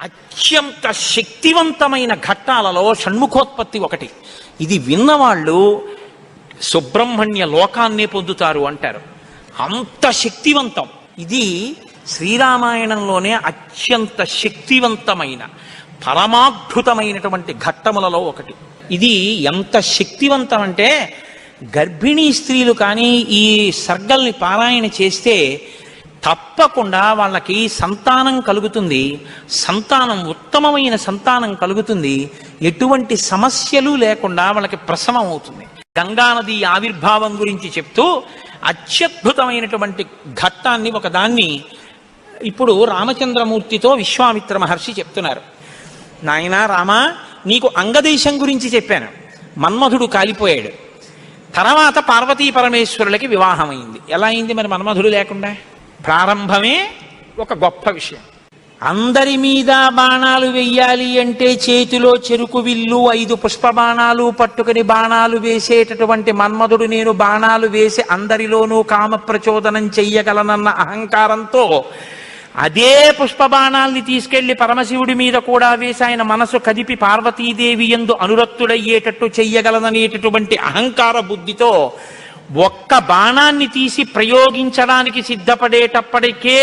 అత్యంత శక్తివంతమైన ఘట్టాలలో షణ్ముఖోత్పత్తి ఒకటి. ఇది విన్నవాళ్ళు సుబ్రహ్మణ్య లోకాన్నే పొందుతారు అంటారు. అంత శక్తివంతం. ఇది శ్రీరామాయణంలోనే అత్యంత శక్తివంతమైన పరమాద్భుతమైనటువంటి ఘట్టములలో ఒకటి. ఇది ఎంత శక్తివంతం అంటే గర్భిణీ స్త్రీలు కానీ ఈ సర్గల్ని పారాయణ చేస్తే తప్పకుండా వాళ్ళకి సంతానం కలుగుతుంది. సంతానం ఉత్తమమైన సంతానం కలుగుతుంది. ఎటువంటి సమస్యలు లేకుండా వాళ్ళకి ప్రసవం అవుతుంది. గంగానది ఆవిర్భావం గురించి చెప్తూ అత్యద్భుతమైనటువంటి ఘట్టాన్ని ఒకదాన్ని ఇప్పుడు రామచంద్రమూర్తితో విశ్వామిత్ర మహర్షి చెప్తున్నారు. నాయనా రామ, నీకు అంగదేశం గురించి చెప్పాను. మన్మధుడు కాలిపోయాడు. తర్వాత పార్వతీ పరమేశ్వరులకి వివాహమైంది. ఎలా అయింది మరి మన్మధుడు లేకుండా? ప్రారంభమే ఒక గొప్ప విషయం. అందరి మీద బాణాలు వెయ్యాలి అంటే చేతిలో చెరుకు విల్లు 5 పుష్ప బాణాలు పట్టుకుని బాణాలు వేసేటటువంటి మన్మధుడు నేను బాణాలు వేసి అందరిలోనూ కామ ప్రచోదనం చెయ్యగలనన్న అహంకారంతో అదే పుష్ప బాణాల్ని తీసుకెళ్లి పరమశివుడి మీద కూడా వేసి ఆయన మనసు కదిపి పార్వతీదేవి యందు అనురక్తుడయ్యేటట్టు చెయ్యగలననేటటువంటి అహంకార బుద్ధితో ఒక్క బాణాన్ని తీసి ప్రయోగించడానికి సిద్ధపడేటప్పటికే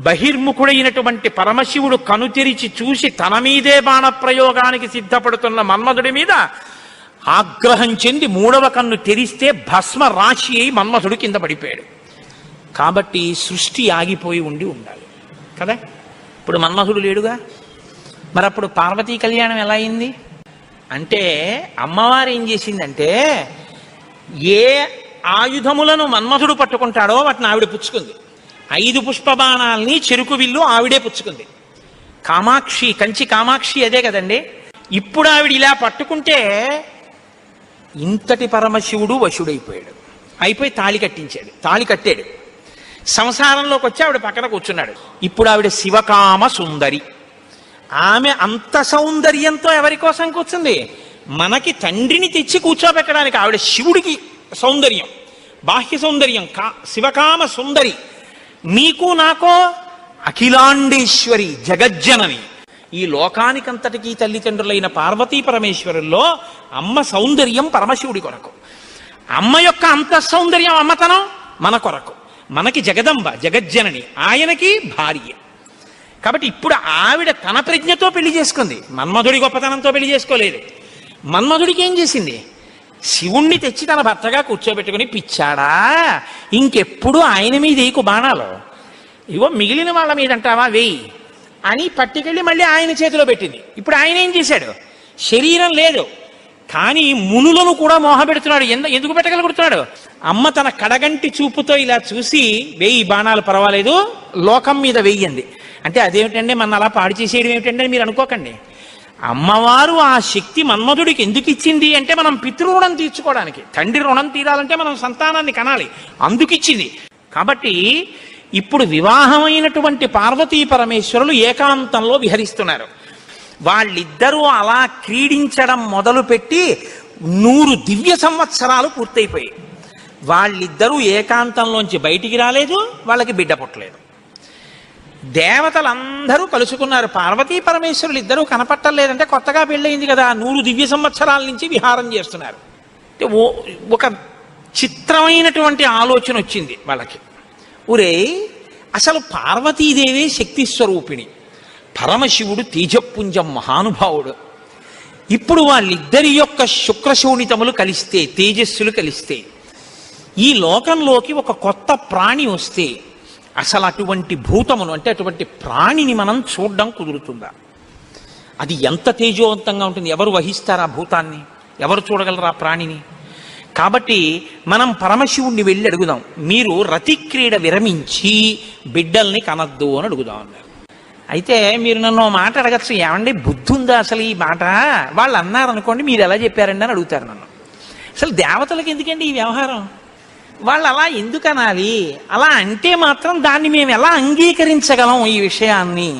బహిర్ముఖుడైనటువంటి పరమశివుడు కనుతెరిచి చూసి తన మీదే బాణ ప్రయోగానికి సిద్ధపడుతున్న మన్మధుడి మీద ఆగ్రహం చెంది 3వ కన్ను తెరిస్తే భస్మ రాశి అయి మన్మధుడు కింద పడిపోయాడు. కాబట్టి సృష్టి ఆగిపోయి ఉండాలి కదా. ఇప్పుడు మన్మధుడు లేడుగా. మరి అప్పుడు పార్వతీ కళ్యాణం ఎలా అయింది అంటే అమ్మవారు ఏం చేసిందంటే ఏ ఆయుధములను మన్మధుడు పట్టుకుంటాడో వాటిని ఆవిడ పుచ్చుకుంది. 5 పుష్ప బాణాలని చెరుకు విల్లు ఆవిడే పుచ్చుకుంది. కామాక్షి, కంచి కామాక్షి అదే కదండి. ఇప్పుడు ఆవిడ ఇలా పట్టుకుంటే ఇంతటి పరమశివుడు వశుడైపోయాడు. అయిపోయి తాళి కట్టాడు. సంసారంలోకి వచ్చి ఆవిడ పక్కన కూర్చున్నాడు. ఇప్పుడు ఆవిడ శివకామ సుందరి. ఆమె అంత సౌందర్యంతో ఎవరి కోసం కూర్చుంది? మనకి తండ్రిని తెచ్చి కూర్చోబెట్టడానికి. ఆవిడ శివుడికి సౌందర్యం, బాహ్య సౌందర్యం, శివకామ సుందరి. మీకు నాకో అఖిలాండేశ్వరి, జగజ్జనని. ఈ లోకానికంతటికీ తల్లిదండ్రులైన పార్వతీ పరమేశ్వరుల్లో అమ్మ సౌందర్యం పరమశివుడి కొరకు, అమ్మ యొక్క అంత సౌందర్యం అమ్మతనం మన కొరకు. మనకి జగదంబ, జగజ్జనని, ఆయనకి భార్య. కాబట్టి ఇప్పుడు ఆవిడ తన ప్రజ్ఞతో పెళ్లి చేసుకుంది. మన్మధుడి గొప్పతనంతో పెళ్లి చేసుకోలేదు. మన్మధుడికి ఏం చేసింది? శివుణ్ణి తెచ్చి తన భర్తగా కూర్చోబెట్టుకుని, పిచ్చాడా ఇంకెప్పుడు ఆయన మీద వేయకు బాణాలు, ఇగో మిగిలిన వాళ్ళ మీద అంటావా వేయి అని పట్టుకెళ్ళి మళ్ళీ ఆయన చేతిలో పెట్టింది. ఇప్పుడు ఆయన ఏం చేశాడు? శరీరం లేదు కానీ మునులను కూడా మోహపెడుతున్నాడు. ఎందుకు పెట్టగలుగుతున్నాడు? అమ్మ తన కడగంటి చూపుతో ఇలా చూసి వేయి బాణాలు పర్వాలేదు, లోకం మీద వెయ్యండి అంటే అదేమిటండి మన అలా పాడు చేసేయడం ఏమిటండి మీరు అనుకోకండి. అమ్మవారు ఆ శక్తి మన్మధుడికి ఎందుకు ఇచ్చింది అంటే మనం పితృరుణం తీర్చుకోవడానికి. తండ్రి రుణం తీరాలంటే మనం సంతానాన్ని కనాలి, అందుకిచ్చింది. కాబట్టి ఇప్పుడు వివాహమైనటువంటి పార్వతీ పరమేశ్వరులు ఏకాంతంలో విహరిస్తున్నారు. వాళ్ళిద్దరూ అలా క్రీడించడం మొదలుపెట్టి 100 దివ్య సంవత్సరాలు పూర్తయిపోయాయి. వాళ్ళిద్దరూ ఏకాంతంలోంచి బయటికి రాలేదు, వాళ్ళకి బిడ్డ పుట్టలేదు. దేవతలందరూ కలుసుకున్నారు. పార్వతీ పరమేశ్వరులు ఇద్దరూ కనపట్టలేదంటే కొత్తగా పెళ్ళయింది కదా, 100 దివ్య సంవత్సరాల నుంచి విహారం చేస్తున్నారు. ఒక చిత్రమైనటువంటి ఆలోచన వచ్చింది వాళ్ళకి. ఒరే, అసలు పార్వతీదేవి శక్తి స్వరూపిణి, పరమశివుడు తేజపుంజం మహానుభావుడు. ఇప్పుడు వాళ్ళిద్దరి యొక్క శుక్రశోణితములు కలిస్తే, తేజస్సులు కలిస్తే ఈ లోకంలోకి ఒక కొత్త ప్రాణి వస్తే అసలు అటువంటి భూతమును అంటే అటువంటి ప్రాణిని మనం చూడడం కుదురుతుందా? అది ఎంత తేజోవంతంగా ఉంటుంది? ఎవరు వహిస్తారు ఆ భూతాన్ని? ఎవరు చూడగలరు ఆ ప్రాణిని? కాబట్టి మనం పరమశివుణ్ణి వెళ్ళి అడుగుదాం, మీరు రతిక్రీడ విరమించి బిడ్డల్ని కనద్దు అని అడుగుదాం అన్నారు. అయితే మీరు నన్ను మాట అడగచ్చు, ఏమండి బుద్ధి ఉందా అసలు ఈ మాట? వాళ్ళు అన్నారనుకోండి, మీరు ఎలా చెప్పారండి అని అడుగుతారు నన్ను. అసలు దేవతలకు ఎందుకండి ఈ వ్యవహారం? వాళ్ళు అలా ఎందుకు అనాలి? అలా అంటే మాత్రం దాన్ని మేము ఎలా అంగీకరించగలం ఈ విషయాన్ని?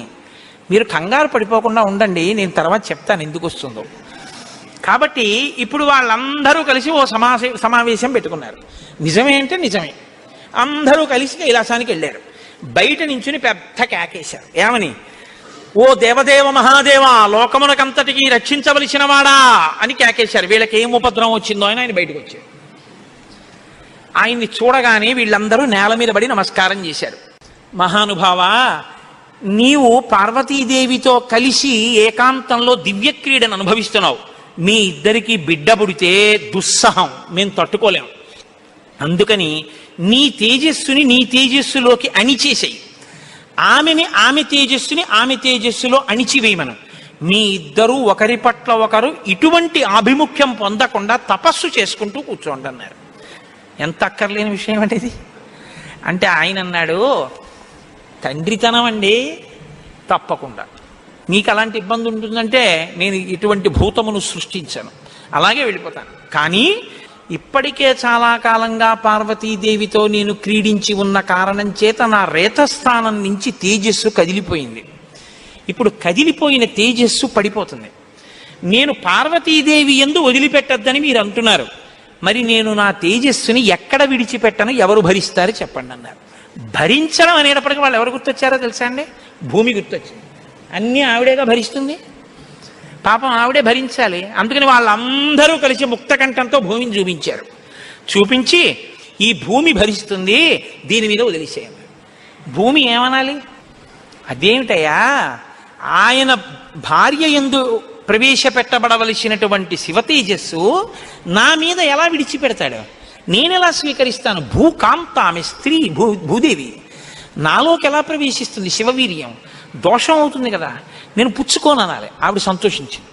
మీరు కంగారు పడిపోకుండా ఉండండి, నేను తర్వాత చెప్తాను ఎందుకు వస్తుందో. కాబట్టి ఇప్పుడు వాళ్ళందరూ కలిసి ఓ సమావేశం పెట్టుకున్నారు. నిజమే అంటే నిజమే. అందరూ కలిసి కైలాసానికి వెళ్ళారు. బయట నించుని పెద్ద కేకేశారు. ఏమని? ఓ దేవదేవ మహాదేవ, లోకమునకంతటికి రక్షించవలసిన వాడా అని కేకేశారు. వీళ్ళకి ఏం ఉపద్రవం వచ్చిందో అని ఆయన బయటకు వచ్చారు. ఆయన్ని చూడగానే వీళ్ళందరూ నేల మీద పడి నమస్కారం చేశారు. మహానుభావ, నీవు పార్వతీదేవితో కలిసి ఏకాంతంలో దివ్యక్రీడను అనుభవిస్తున్నావు. మీ ఇద్దరికి బిడ్డ పుడితే దుస్సహం, మేము తట్టుకోలేం. అందుకని నీ తేజస్సుని నీ తేజస్సులోకి అణిచేసేయి, ఆమె తేజస్సుని ఆమె తేజస్సులో అణిచివేయమను. మీ ఇద్దరూ ఒకరి పట్ల ఒకరు ఇటువంటి ఆభిముఖ్యం పొందకుండా తపస్సు చేసుకుంటూ కూర్చోండి అన్నారు. ఎంత అక్కర్లేని విషయం అంటే ఇది. అంటే ఆయన అన్నాడు, తండ్రితనం అండి, తప్పకుండా మీకు అలాంటి ఇబ్బంది ఉంటుందంటే నేను ఇటువంటి భూతమును సృష్టించాను, అలాగే వెళ్ళిపోతాను. కానీ ఇప్పటికే చాలా కాలంగా పార్వతీదేవితో నేను క్రీడించి ఉన్న కారణం చేత నా రేతస్థానం నుంచి తేజస్సు కదిలిపోయింది. ఇప్పుడు కదిలిపోయిన తేజస్సు పడిపోతుంది. నేను పార్వతీదేవి యందు వదిలిపెట్టద్దని మీరు అంటున్నారు. మరి నేను నా తేజస్సుని ఎక్కడ విడిచిపెట్టను, ఎవరు భరిస్తారు చెప్పండి అన్నారు. భరించడం అనేటప్పటికీ వాళ్ళు ఎవరు గుర్తొచ్చారో తెలుసా అండి? భూమి గుర్తొచ్చింది. అన్నీ ఆవిడేగా భరిస్తుంది, పాపం ఆవిడే భరించాలి. అందుకని వాళ్ళందరూ కలిసి ముక్తకంఠంతో భూమిని చూపించారు. చూపించి ఈ భూమి భరిస్తుంది, దీని మీద వదిలేసేయండి. భూమి ఏమనాలి? అదేమిటయ్యా, ఆయన భార్య యందు ప్రవేశపెట్టబడవలసినటువంటి శివతేజస్సు నా మీద ఎలా విడిచిపెడతాడు? నేనెలా స్వీకరిస్తాను? భూకాంత, ఆమె స్త్రీ, భూదేవి నాలోకి ఎలా ప్రవేశిస్తుంది? శివవీర్యం దోషం అవుతుంది కదా, నేను పుచ్చుకోననాలి. ఆవిడ సంతోషించింది.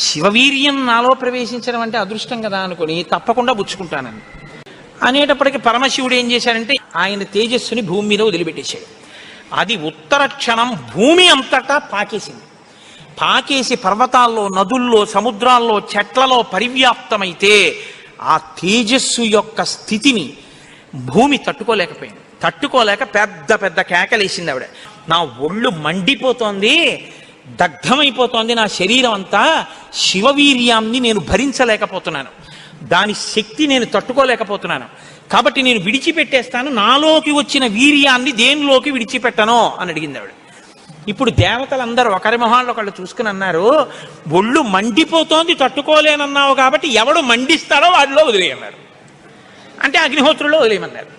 శివవీర్యం నాలో ప్రవేశించడం అంటే అదృష్టం కదా అనుకుని తప్పకుండా పుచ్చుకుంటానని అనేటప్పటికీ పరమశివుడు ఏం చేశాడంటే ఆయన తేజస్సుని భూమి మీద వదిలిపెట్టేశాడు. అది ఉత్తర క్షణం భూమి అంతటా పాకేసింది. పాకేసి పర్వతాల్లో, నదుల్లో, సముద్రాల్లో, చెట్లలో పరివ్యాప్తమైతే ఆ తేజస్సు యొక్క స్థితిని భూమి తట్టుకోలేకపోయింది. తట్టుకోలేక పెద్ద పెద్ద కేకలేసింది ఆవిడ. నా ఒళ్ళు మండిపోతోంది, దగ్ధమైపోతోంది నా శరీరం అంతా, శివవీర్యాన్ని నేను భరించలేకపోతున్నాను, దాని శక్తి నేను తట్టుకోలేకపోతున్నాను, కాబట్టి నేను విడిచిపెట్టేస్తాను, నాలోకి వచ్చిన వీర్యాన్ని దేనిలోకి విడిచిపెట్టను అని అడిగింది ఆవిడ. ఇప్పుడు దేవతలందరూ ఒకరి మొహాల్లో ఒకళ్ళు చూసుకుని అన్నారు, ఒళ్ళు మండిపోతోంది తట్టుకోలేనన్నావు కాబట్టి ఎవడు మండిస్తాడో వాడిలో వదిలేయన్నారు. అంటే అగ్నిహోత్రుల్లో వదిలేయమన్నారు.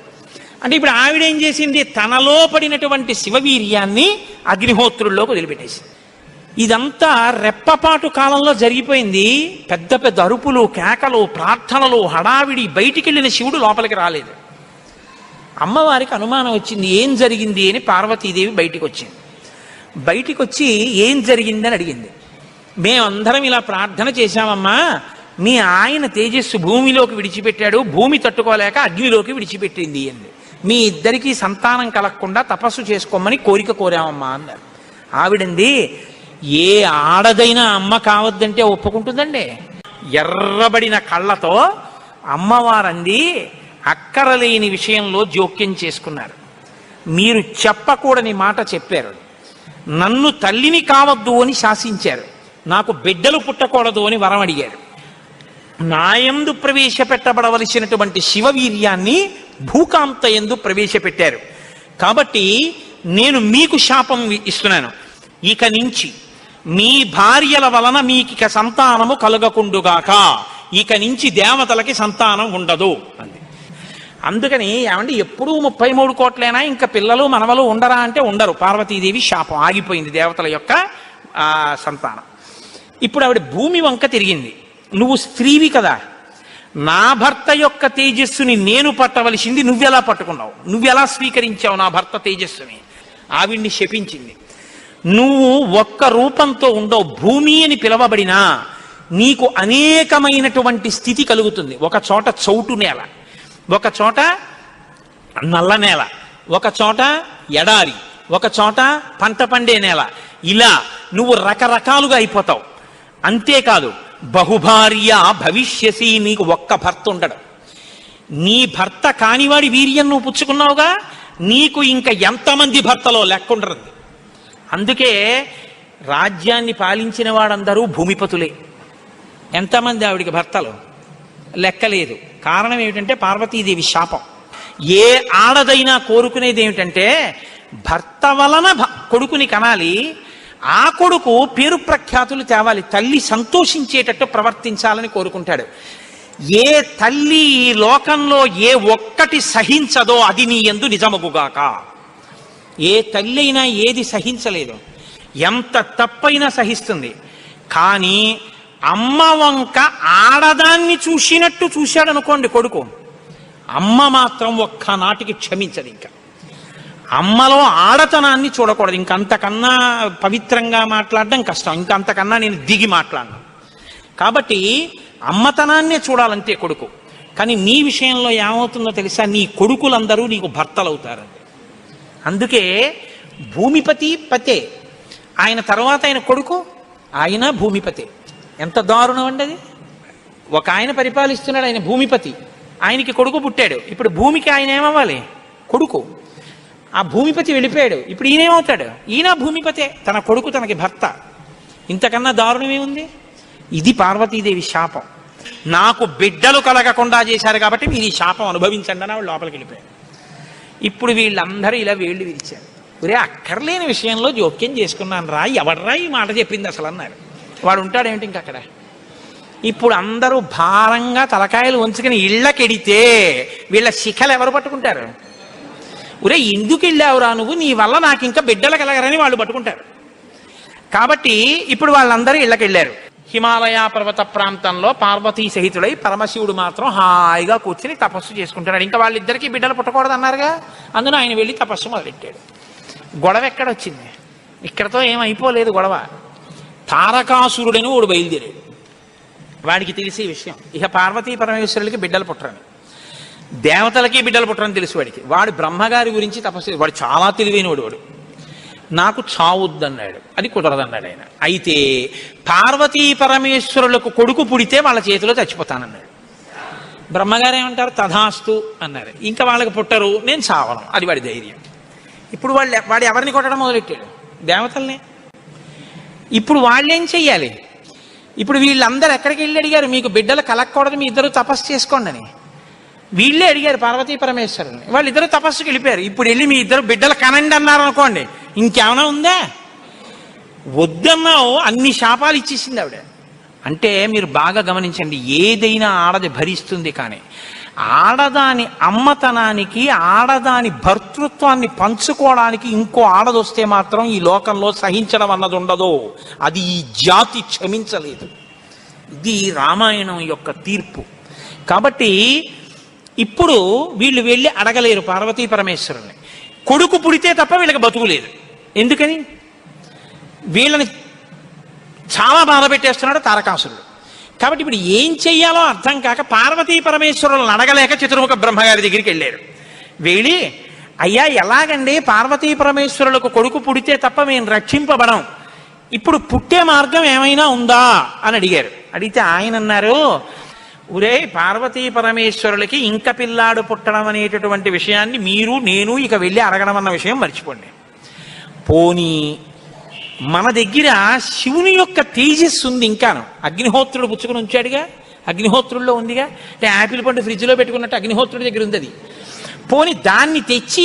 అంటే ఇప్పుడు ఆవిడేం చేసింది? తనలో పడినటువంటి శివవీర్యాన్ని అగ్నిహోత్రుల్లోకి వదిలిపెట్టేసింది. ఇదంతా రెప్పపాటు కాలంలో జరిగిపోయింది. పెద్ద పెద్ద అరుపులు, కేకలు, ప్రార్థనలు, హడావిడి. బయటికి వెళ్ళిన శివుడు లోపలికి రాలేదు. అమ్మవారికి అనుమానం వచ్చింది, ఏం జరిగింది అని. పార్వతీదేవి బయటికి వచ్చింది. బయటికి వచ్చి ఏం జరిగిందని అడిగింది. మేమందరం ఇలా ప్రార్థన చేశామమ్మా, మీ ఆయన తేజస్సు భూమిలోకి విడిచిపెట్టాడు, భూమి తట్టుకోలేక అగ్నిలోకి విడిచిపెట్టింది అంది. మీ ఇద్దరికీ సంతానం కలగకుండా తపస్సు చేసుకోమని కోరిక కోరామమ్మా అన్నారు. ఆవిడంది, ఏ ఆడదైనా అమ్మ కావద్దంటే ఒప్పుకుంటుందండి? ఎర్రబడిన కళ్ళతో అమ్మవారంది, అక్కరలేని విషయంలో జోక్యం చేసుకున్నారు. మీరు చెప్పకూడని మాట చెప్పారు. నన్ను తల్లిని కావద్దు అని శాసించారు. నాకు బిడ్డలు పుట్టకూడదు అని వరం అడిగారు. నాయందు ప్రవేశపెట్టబడవలసినటువంటి శివవీర్యాన్ని భూకాంత యందు ప్రవేశపెట్టారు. కాబట్టి నేను మీకు శాపం ఇస్తున్నాను, ఇక నుంచి మీ భార్యల వలన మీకు సంతానము కలగకుండుగాక, ఇక నుంచి దేవతలకి సంతానం ఉండదు అంది. అందుకని ఏమంటే ఎప్పుడూ 33 కోట్లైనా ఇంకా పిల్లలు మనవలు ఉండరా అంటే ఉండరు. పార్వతీదేవి శాపం ఆగిపోయింది దేవతల యొక్క సంతానం. ఇప్పుడు ఆవిడ భూమి వంక తిరిగింది. నువ్వు స్త్రీవి కదా, నా భర్త యొక్క తేజస్సుని నేను పట్టవలసింది నువ్వెలా పట్టుకున్నావు, నువ్వెలా స్వీకరించావు నా భర్త తేజస్సుని? ఆవిడ్ని శపించింది. నువ్వు ఒక్క రూపంతో ఉండవు, భూమి అని పిలవబడినా నీకు అనేకమైనటువంటి స్థితి కలుగుతుంది. ఒక చోట చౌటు నేల, ఒక చోట నల్ల నేల, ఒక చోట ఎడారి, ఒక చోట పంట పండే నేల. ఇలా నువ్వు రకరకాలుగా అయిపోతావు. అంతేకాదు, బహుభార్య భవిష్యసి, నీకు ఒక్క భర్త ఉండడు. నీ భర్త కానివాడి వీర్యం నువ్వు పుచ్చుకున్నావుగా, నీకు ఇంకా ఎంతమంది భర్తలో లెక్కుండరు. అందుకే రాజ్యాన్ని పాలించిన వాడందరూ భూమిపతులే. ఎంతమంది ఆవిడికి భర్తలు లెక్కలేదు. కారణం ఏమిటంటే పార్వతీదేవి శాపం. ఏ ఆడదైనా కోరుకునేది ఏమిటంటే భర్త వలన కొడుకుని కనాలి, ఆ కొడుకు పేరు ప్రఖ్యాతులు తేవాలి, తల్లి సంతోషించేటట్టు ప్రవర్తించాలని కోరుకుంటాడు. ఏ తల్లి ఈ లోకంలో ఏ ఒక్కటి సహించదో అది నీ యందు నిజమగుగాక. ఏ తల్లి అయినా ఏది సహించలేదు, ఎంత తప్పైనా సహిస్తుంది. కానీ అమ్మ వంక ఆడదాన్ని చూసినట్టు చూశాడు అనుకోండి కొడుకు, అమ్మ మాత్రం ఒక్కనాటికి క్షమించదు. ఇంకా అమ్మలో ఆడతనాన్ని చూడకూడదు. ఇంకంతకన్నా పవిత్రంగా మాట్లాడడం కష్టం, ఇంకంతకన్నా నేను దిగి మాట్లాడను. కాబట్టి అమ్మతనాన్నే చూడాలంతే కొడుకు. కానీ నీ విషయంలో ఏమవుతుందో తెలుసా, నీ కొడుకులందరూ నీకు భర్తలవుతారండి. అందుకే భూమిపతి పతే, ఆయన తర్వాత ఆయన కొడుకు, ఆయన భూమిపతి. ఎంత దారుణం అండి అది. ఒక ఆయన పరిపాలిస్తున్నాడు, ఆయన భూమిపతి, ఆయనకి కొడుకు పుట్టాడు. ఇప్పుడు భూమికి ఆయన ఏమవ్వాలి? కొడుకు. ఆ భూమిపతి వెళ్ళిపోయాడు, ఇప్పుడు ఈయనేమవుతాడు? ఈయన భూమిపతే, తన కొడుకు తనకి భర్త. ఇంతకన్నా దారుణమే ఉంది? ఇది పార్వతీదేవి శాపం. నాకు బిడ్డలు కలగకుండా చేశారు కాబట్టి మీరు ఈ శాపం అనుభవించండి అని వాళ్ళు లోపలికి వెళ్ళిపోయారు. ఇప్పుడు వీళ్ళందరూ ఇలా వేళ్ళు విరిచారు. ఒరే, అక్కర్లేని విషయంలో జోక్యం చేసుకున్నాను రా, ఎవడరా ఈ మాట చెప్పింది అసలు అన్నారు. వాడు ఉంటాడేమిటి ఇంక అక్కడ. ఇప్పుడు అందరూ భారంగా తలకాయలు వంచుకుని ఇళ్ళకెడితే వీళ్ళ శిఖలు ఎవరు పట్టుకుంటారు? ఒరే, ఎందుకు వెళ్ళావురా నువ్వు, నీ వల్ల నాకు ఇంకా బిడ్డలు కలగరని వాళ్ళు పట్టుకుంటారు. కాబట్టి ఇప్పుడు వాళ్ళందరూ ఇళ్ళకెళ్ళారు. హిమాలయ పర్వత ప్రాంతంలో పార్వతీ సహితుడై పరమశివుడు మాత్రం హాయిగా కూర్చుని తపస్సు చేసుకుంటున్నాడు. ఇంకా వాళ్ళిద్దరికీ బిడ్డలు పుట్టకూడదు అన్నారుగా, అందులో ఆయన వెళ్ళి తపస్సు మొదలెట్టాడు. గొడవ ఎక్కడొచ్చింది? ఇక్కడతో ఏమైపోలేదు గొడవ. తారకాసురుడని వాడు బయలుదేరాడు. వాడికి తెలిసే విషయం, ఇక పార్వతీ పరమేశ్వరులకి బిడ్డలు పుట్టరని, దేవతలకి బిడ్డలు పుట్టరని తెలుసు వాడికి. వాడు బ్రహ్మగారి గురించి తపస్సు, వాడు చాలా తెలివైనవాడు. వాడు నాకు చావుద్దన్నాడు, అది కుదరదన్నాడు ఆయన. అయితే పార్వతీ పరమేశ్వరులకు కొడుకు పుడితే వాళ్ళ చేతిలో చచ్చిపోతానన్నాడు. బ్రహ్మగారు ఏమంటారు? తథాస్తు అన్నారు. ఇంకా వాళ్ళకి పుట్టరు, నేను చావను, అది వాడి ధైర్యం. ఇప్పుడు వాడు ఎవరిని కొట్టడం మొదలెట్టాడు? దేవతల్ని. ఇప్పుడు వాళ్ళేం చెయ్యాలి? ఇప్పుడు వీళ్ళందరూ ఎక్కడికి వెళ్ళి అడిగారు, మీకు బిడ్డలు కలగకూడదు, మీ ఇద్దరు తపస్సు చేసుకోండి అని. వీళ్ళే అడిగారు పార్వతీ పరమేశ్వరుని. వాళ్ళిద్దరూ తపస్సుకి వెళ్ళిపోయారు. ఇప్పుడు వెళ్ళి మీ ఇద్దరు బిడ్డలు కనండి అన్నారు అనుకోండి, ఇంకేమైనా ఉందా? వద్దన్నావు, అన్ని శాపాలు ఇచ్చేసింది ఆవిడ. అంటే మీరు బాగా గమనించండి, ఏదైనా ఆడది భరిస్తుంది, కానీ ఆడదాని అమ్మతనానికి, ఆడదాని భర్తృత్వాన్ని పంచుకోవడానికి ఇంకో ఆడదొస్తే మాత్రం ఈ లోకంలో సహించడం అన్నది ఉండదు. అది ఈ జాతి క్షమించలేదు. ఇది రామాయణం యొక్క తీర్పు. కాబట్టి ఇప్పుడు వీళ్ళు వెళ్ళి అడగలేరు పార్వతీ పరమేశ్వరుని. కొడుకు పుడితే తప్ప వీళ్ళకి బతుకులేదు. ఎందుకని? వీళ్ళని చాలా బాధ పెట్టేస్తున్నాడు తారకాసురుడు. కాబట్టి ఇప్పుడు ఏం చెయ్యాలో అర్థం కాక పార్వతీ పరమేశ్వరులను అడగలేక చతుర్ముఖ బ్రహ్మగారి దగ్గరికి వెళ్ళారు. వెళ్ళి, అయ్యా ఎలాగండి, పార్వతీ పరమేశ్వరులకు కొడుకు పుడితే తప్ప మేము రక్షింపబడం, ఇప్పుడు పుట్టే మార్గం ఏమైనా ఉందా అని అడిగారు. అడిగితే ఆయన అన్నారు, ఒరే, పార్వతీ పరమేశ్వరులకి ఇంక పిల్లాడు పుట్టడం అనేటటువంటి విషయాన్ని మీరు నేను ఇక వెళ్ళి అడగడం అన్న విషయం మర్చిపోండి. పోనీ మన దగ్గర శివుని యొక్క తేజస్సు ఉంది ఇంకాను. అగ్నిహోత్రుడు పుచ్చుకుని ఉంచాడుగా, అగ్నిహోత్రుల్లో ఉందిగా. అంటే యాపిల్ పండు ఫ్రిడ్జ్లో పెట్టుకున్నట్టు అగ్నిహోత్రుడి దగ్గర ఉంది అది. పోని దాన్ని తెచ్చి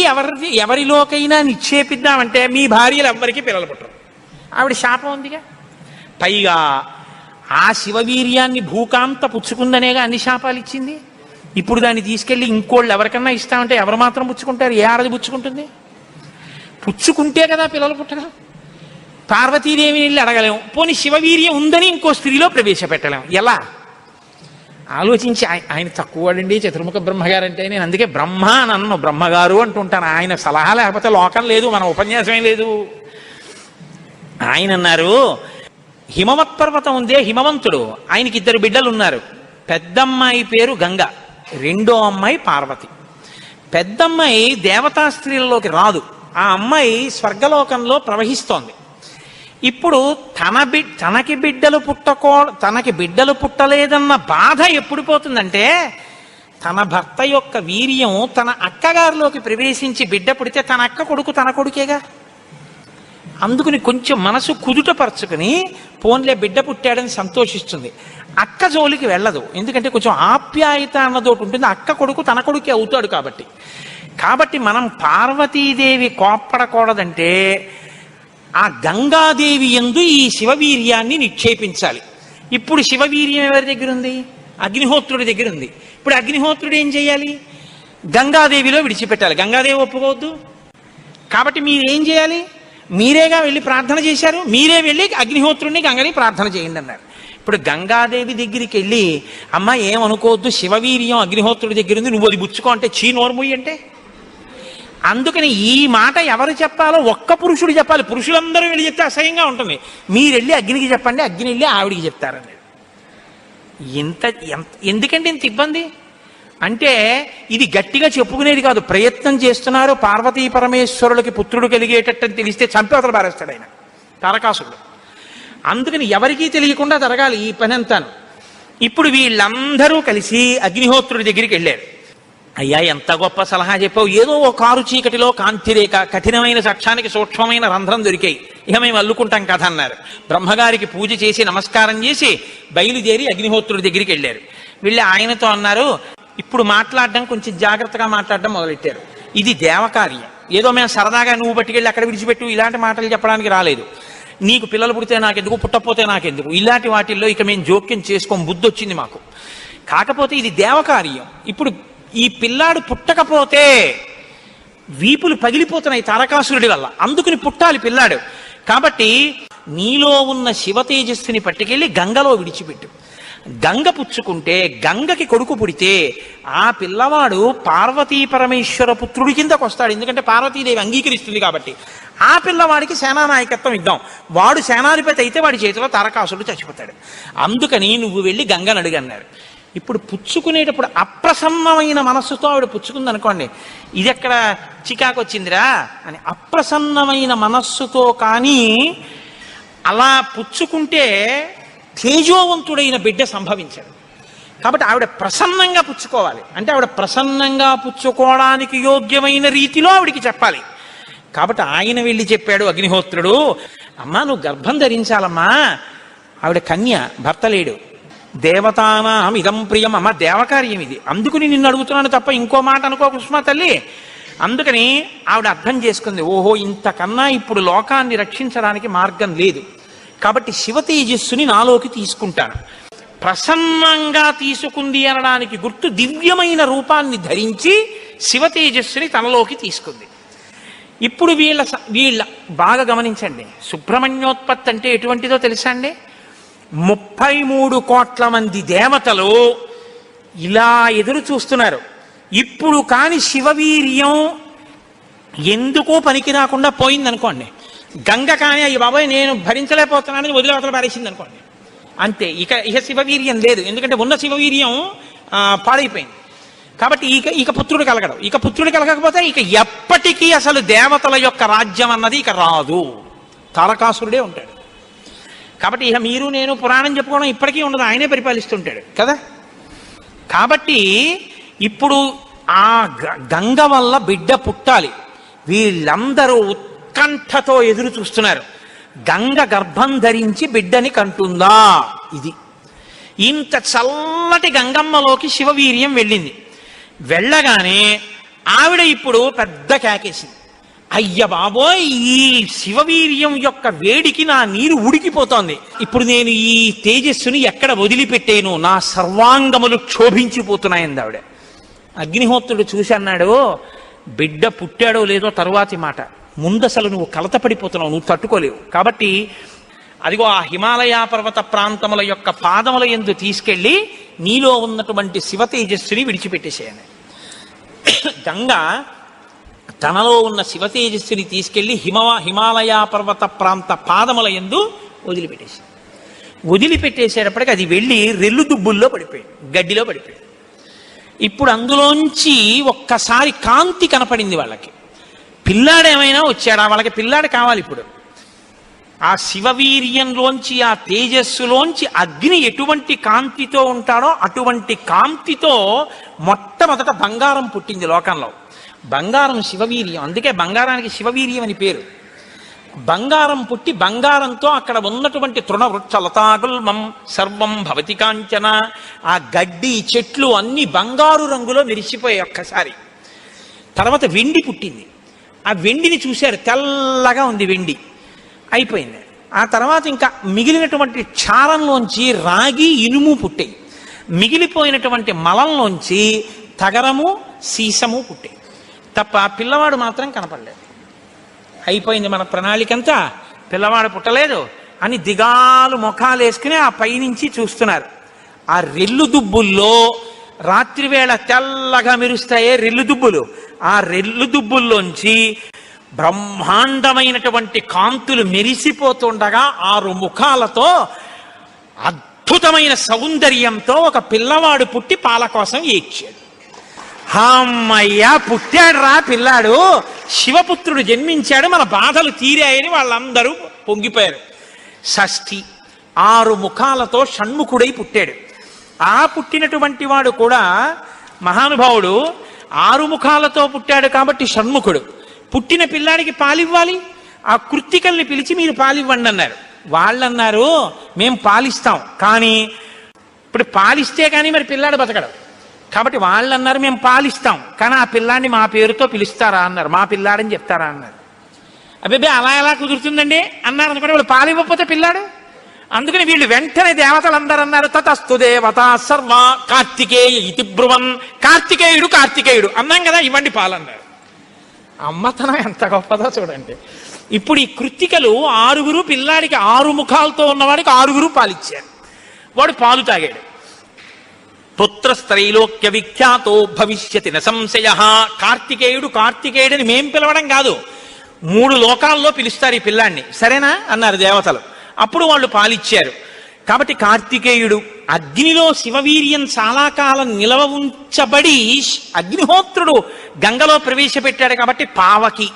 ఎవరిలోకైనా నిక్షేపిద్దామంటే మీ భార్యలు ఎవ్వరికీ పిల్లలు పుట్టరు, ఆవిడ శాపం ఉందిగా. పైగా ఆ శివవీర్యాన్ని భూకాంత పుచ్చుకుందనేగా అన్ని శాపాలు ఇచ్చింది. ఇప్పుడు దాన్ని తీసుకెళ్ళి ఇంకోళ్ళు ఎవరికన్నా ఇస్తామంటే ఎవరు మాత్రం పుచ్చుకుంటారు? ఏ ఆడది పుచ్చుకుంటుంది? పుచ్చుకుంటే కదా పిల్లలు పుట్టడం. పార్వతీదేవిని వెళ్ళి అడగలేము, పోనీ శివవీర్యం ఉందని ఇంకో స్త్రీలో ప్రవేశపెట్టలేము. ఎలా ఆలోచించి, ఆయన తక్కువవాడండి చతుర్ముఖ బ్రహ్మగారు అంటే, నేను అందుకే బ్రహ్మ నన్ను బ్రహ్మగారు అంటుంటాను. ఆయన సలహా లేకపోతే లోకం లేదు, మన ఉపన్యాసమే లేదు. ఆయన అన్నారు, హిమవత్ పర్వతం ఉందే, హిమవంతుడు, ఆయనకి 2 బిడ్డలు ఉన్నారు. పెద్దమ్మాయి పేరు గంగ, రెండో అమ్మాయి పార్వతి. పెద్దమ్మాయి దేవతా స్త్రీలలోకి రాదు, ఆ అమ్మాయి స్వర్గలోకంలో ప్రవహిస్తోంది. ఇప్పుడు తనకి బిడ్డలు పుట్టలేదన్న బాధ ఎప్పుడు పోతుందంటే, తన భర్త యొక్క వీర్యం తన అక్కగారిలోకి ప్రవేశించి బిడ్డ పుడితే తన అక్క కొడుకు తన కొడుకేగా. అందుకుని కొంచెం మనసు కుదుటపరుచుకుని పోన్లే బిడ్డ పుట్టాడని సంతోషిస్తుంది. అక్క జోలికి వెళ్ళదు, ఎందుకంటే కొంచెం ఆప్యాయత అన్నదోటి ఉంటుంది. అక్క కొడుకు తన కొడుకే అవుతాడు కాబట్టి. మనం పార్వతీదేవి కోప్పడకూడదంటే ఆ గంగాదేవి యందు ఈ శివవీర్యాన్ని నిక్షేపించాలి. ఇప్పుడు శివవీర్యం ఎవరి దగ్గర ఉంది? అగ్నిహోత్రుడి దగ్గర ఉంది. ఇప్పుడు అగ్నిహోత్రుడు ఏం చేయాలి? గంగాదేవిలో విడిచిపెట్టాలి. గంగాదేవి ఒప్పుకోవద్దు. కాబట్టి మీరేం చేయాలి? మీరేగా వెళ్ళి ప్రార్థన చేశారు, మీరే వెళ్ళి అగ్నిహోత్రుడిని గంగని ప్రార్థన చేయండి అన్నారు. ఇప్పుడు గంగాదేవి దగ్గరికి వెళ్ళి, అమ్మ ఏమనుకోవద్దు, శివవీర్యం అగ్నిహోత్రుడి దగ్గర ఉంది, నువ్వు అది బుచ్చుకో అంటే చీ నోర్ముయ్యి అంటే. అందుకని ఈ మాట ఎవరు చెప్పాలో ఒక్క పురుషుడు చెప్పాలి. పురుషులందరూ వెళ్ళి చెప్తే అసహ్యంగా ఉంటుంది. మీరు వెళ్ళి అగ్నికి చెప్పండి, అగ్ని వెళ్ళి ఆవిడికి చెప్తారని. ఎందుకంటే ఇంత ఇబ్బంది అంటే ఇది గట్టిగా చెప్పుకునేది కాదు. ప్రయత్నం చేస్తున్నారు. పార్వతీ పరమేశ్వరులకి పుత్రుడు కలిగేటట్టని తెలిస్తే చంపి అవతల పారేస్తాడు ఆయన తారకాసురుడు. అందుకని ఎవరికీ తెలియకుండా జరగాలి ఈ పని అంతాను. ఇప్పుడు వీళ్ళందరూ కలిసి అగ్నిహోత్రుడి దగ్గరికి వెళ్ళారు. అయ్యా ఎంత గొప్ప సలహా చెప్పావు, ఏదో ఓ కారు చీకటిలో కాంతిరేఖ, కఠినమైన సాక్ష్యానికి సూక్ష్మమైన రంధ్రం దొరికాయి, ఇక మేము అల్లుకుంటాం కథ అన్నారు. బ్రహ్మగారికి పూజ చేసి నమస్కారం చేసి బయలుదేరి అగ్నిహోత్రుడి దగ్గరికి వెళ్ళారు. వెళ్ళి ఆయనతో అన్నారు, ఇప్పుడు మాట్లాడడం కొంచెం జాగ్రత్తగా మాట్లాడడం మొదలెట్టారు. ఇది దేవకార్యం, ఏదో మేము సరదాగా నువ్వు బట్టికెళ్ళి అక్కడ విడిచిపెట్టు ఇలాంటి మాటలు చెప్పడానికి రాలేదు. నీకు పిల్లలు పుడితే నాకెందుకు, పుట్టకపోతే నాకెందుకు, ఇలాంటి వాటిల్లో ఇక మేము జోక్యం చేసుకోం, బుద్ధి వచ్చింది మాకు. కాకపోతే ఇది దేవకార్యం. ఇప్పుడు ఈ పిల్లాడు పుట్టకపోతే వీపులు పగిలిపోతున్నాయి తారకాసురుడి వల్ల, అందుకుని పుట్టాలి పిల్లాడు. కాబట్టి నీలో ఉన్న శివ తేజస్సుని పట్టుకెళ్ళి గంగలో విడిచిపెట్టు. గంగ పుచ్చుకుంటే, గంగకి కొడుకు పుడితే ఆ పిల్లవాడు పార్వతీ పరమేశ్వర పుత్రుడి కిందకు వస్తాడు. ఎందుకంటే పార్వతీదేవి అంగీకరిస్తుంది కాబట్టి. ఆ పిల్లవాడికి సేనానాయకత్వం ఇద్దాం. వాడు సేనాధిపతి అయితే వాడి చేతిలో తారకాసురుడు చచ్చిపోతాడు. అందుకని నువ్వు వెళ్ళి గంగను అడుగన్నారు. ఇప్పుడు పుచ్చుకునేటప్పుడు అప్రసన్నమైన మనస్సుతో ఆవిడ పుచ్చుకుంది అనుకోండి, ఇది ఎక్కడ చికాకు వచ్చిందిరా అని. అప్రసన్నమైన మనస్సుతో కానీ అలా పుచ్చుకుంటే తేజోవంతుడైన బిడ్డ సంభవించాడు. కాబట్టి ఆవిడ ప్రసన్నంగా పుచ్చుకోవాలి. అంటే ఆవిడ ప్రసన్నంగా పుచ్చుకోవడానికి యోగ్యమైన రీతిలో ఆవిడికి చెప్పాలి. కాబట్టి ఆయన వెళ్ళి చెప్పాడు అగ్నిహోత్రుడు, అమ్మా నువ్వు గర్భం ధరించాలమ్మా. ఆవిడ కన్య, భర్త లేడు. దేవతానాం ఇదం ప్రియం, అమ్మ దేవకార్యం ఇది, అందుకుని నిన్ను అడుగుతున్నాను తప్ప ఇంకో మాట అనుకో కుష్మా తల్లి. అందుకని ఆవిడ అర్థం చేసుకుంది, ఓహో ఇంతకన్నా ఇప్పుడు లోకాన్ని రక్షించడానికి మార్గం లేదు, కాబట్టి శివ తేజస్సుని నాలోకి తీసుకుంటాను. ప్రసన్నంగా తీసుకుంది అనడానికి గుర్తు దివ్యమైన రూపాన్ని ధరించి శివ తేజస్సుని తనలోకి తీసుకుంది. ఇప్పుడు వీళ్ళ బాగా గమనించండి, సుబ్రహ్మణ్యోత్పత్తి అంటే ఎటువంటిదో తెలుసా అండి? 33 కోట్ల మంది దేవతలు ఇలా ఎదురు చూస్తున్నారు. ఇప్పుడు కాని శివవీర్యం ఎందుకో పనికి రాకుండా పోయిందనుకోండి, గంగ కానీ అయ్యి బాబాయ్ నేను భరించలేకపోతున్నానని వదిలేవతలు పారేసింది అనుకోండి, అంతే. ఇక శివవీర్యం లేదు. ఎందుకంటే ఉన్న శివవీర్యం పాడైపోయింది. కాబట్టి ఇక పుత్రుడు కలగడు. ఇక పుత్రుడు కలగకపోతే ఇక ఎప్పటికీ అసలు దేవతల యొక్క రాజ్యం అన్నది ఇక రాదు, తారకాసురుడే ఉంటాడు. కాబట్టి ఇక మీరు నేను పురాణం చెప్పుకోవడం ఇప్పటికీ ఉండదు, ఆయనే పరిపాలిస్తుంటాడు కదా. కాబట్టి ఇప్పుడు ఆ గంగ వల్ల బిడ్డ పుట్టాలి. వీళ్ళందరూ ఉత్కంఠతో ఎదురు చూస్తున్నారు. గంగ గర్భం ధరించి బిడ్డని కంటుందా? ఇది ఇంత చల్లటి గంగమ్మలోకి శివవీర్యం వెళ్ళింది. వెళ్ళగానే ఆవిడ ఇప్పుడు పెద్ద కేకేసింది, అయ్య బాబోయ్ ఈ శివవీర్యం యొక్క వేడికి నా నీరు ఉడికిపోతోంది, ఇప్పుడు నేను ఈ తేజస్సుని ఎక్కడ వదిలిపెట్టేను, నా సర్వాంగములు క్షోభించిపోతున్నాయంది ఆవిడ. అగ్నిహోత్రుడు చూసి అన్నాడు, బిడ్డ పుట్టాడో లేదో తరువాతి మాట, ముందసలు నువ్వు కలతపడిపోతున్నావు, నువ్వు తట్టుకోలేవు. కాబట్టి అదిగో ఆ హిమాలయ పర్వత ప్రాంతముల యొక్క పాదముల యందు తీసుకెళ్ళి నీలో ఉన్నటువంటి శివ తేజస్సుని విడిచిపెట్టేసేయని. గంగ తనలో ఉన్న శివ తేజస్సుని తీసుకెళ్లి హిమాలయ పర్వత ప్రాంత పాదముల యందు వదిలిపెట్టేసేటప్పటికి అది వెళ్ళి రెల్లు దుబ్బుల్లో పడిపోయింది, గడ్డిలో పడిపోయింది. ఇప్పుడు అందులోంచి ఒక్కసారి కాంతి కనపడింది వాళ్ళకి. పిల్లాడేమైనా వచ్చాడా? వాళ్ళకి పిల్లాడు కావాలి. ఇప్పుడు ఆ శివవీర్యంలోంచి, ఆ తేజస్సులోంచి అగ్ని ఎటువంటి కాంతితో ఉంటాడో అటువంటి కాంతితో మొట్టమొదట బంగారం పుట్టింది లోకంలో. బంగారం శివవీర్యం, అందుకే బంగారానికి శివవీర్యం అని పేరు. బంగారం పుట్టి బంగారంతో అక్కడ ఉన్నటువంటి తృణవృక్ష లతాగుల్మం సర్వం భవతి కాంచన, ఆ గడ్డి చెట్లు అన్ని బంగారు రంగులో మెరిసిపోయాయి ఒక్కసారి. తర్వాత వెండి పుట్టింది. ఆ వెండిని చూశారు, తెల్లగా ఉంది వెండి. అయిపోయింది. ఆ తర్వాత ఇంకా మిగిలినటువంటి క్షారంలోంచి రాగి ఇనుము పుట్టాయి. మిగిలిపోయినటువంటి మలంలోంచి తగరము సీసము పుట్టాయి తప్ప పిల్లవాడు మాత్రం కనపడలేదు. అయిపోయింది మన ప్రణాళికంతా, పిల్లవాడు పుట్టలేదు అని దిగాలు ముఖాలు వేసుకుని ఆ పైనుంచి చూస్తున్నారు. ఆ రెల్లు దుబ్బుల్లో రాత్రివేళ తెల్లగా మెరుస్తాయే రెల్లు దుబ్బులు, ఆ రెల్లు దుబ్బుల్లోంచి బ్రహ్మాండమైనటువంటి కాంతులు మెరిసిపోతుండగా 6 ముఖాలతో అద్భుతమైన సౌందర్యంతో ఒక పిల్లవాడు పుట్టి పాల కోసం ఏడ్చాడు. అమ్మయ్యా పుట్టాడు రా పిల్లాడు, శివపుత్రుడు జన్మించాడు, మన బాధలు తీరాయని వాళ్ళందరూ పొంగిపోయారు. షష్ఠి 6 ముఖాలతో షణ్ముఖుడై పుట్టాడు. ఆ పుట్టినటువంటి వాడు కూడా మహానుభావుడు 6 ముఖాలతో పుట్టాడు కాబట్టి షణ్ముఖుడు. పుట్టిన పిల్లాడికి పాలివ్వాలి, ఆ కృత్తికల్ని పిలిచి మీరు పాలివ్వండి అన్నారు. వాళ్ళన్నారు మేం పాలిస్తాం, కానీ ఇప్పుడు పాలిస్తే కానీ మరి పిల్లాడు బతకడు. కాబట్టి వాళ్ళన్నారు మేము పాలిస్తాం, కానీ ఆ పిల్లాడిని మా పేరుతో పిలుస్తారా అన్నారు, మా పిల్లాడని చెప్తారా అన్నారు. అబ్బాయి అలా ఎలా కుదురుతుందండి అన్నారు అనుకోండి. వాళ్ళు పాలివ్వకపోతే పిల్లాడు. అందుకని వీళ్ళు వెంటనే దేవతలందరూ అన్నారు తతస్తు దేవత సర్వ కార్తికేయ ఇతి బ్రువన్, కార్తికేయుడు అన్నాం కదా, ఇవ్వండి పాలన్నారు. అమ్మతనం ఎంత గొప్పదో చూడండి. ఇప్పుడు ఈ కృత్తికలు 6 పిల్లాడికి 6 ముఖాలతో ఉన్నవాడికి 6 పాలిచ్చారు. వాడు పాలు తాగాడు. పుత్రస్త్రైలోక్య విఖ్యాతో భవిష్యతి న సంశయ. కార్తికేయుడని మేం పిలవడం కాదు, 3 లోకాల్లో పిలుస్తారు ఈ పిల్లాన్ని, సరేనా అన్నారు దేవతలు. అప్పుడు వాళ్ళు పాలిచ్చారు. కాబట్టి కార్తికేయుడు. అగ్నిలో శివవీర్యం చాలా కాలం నిలవ ఉంచబడి అగ్నిహోత్రుడు గంగలో ప్రవేశపెట్టాడు కాబట్టి పావకి.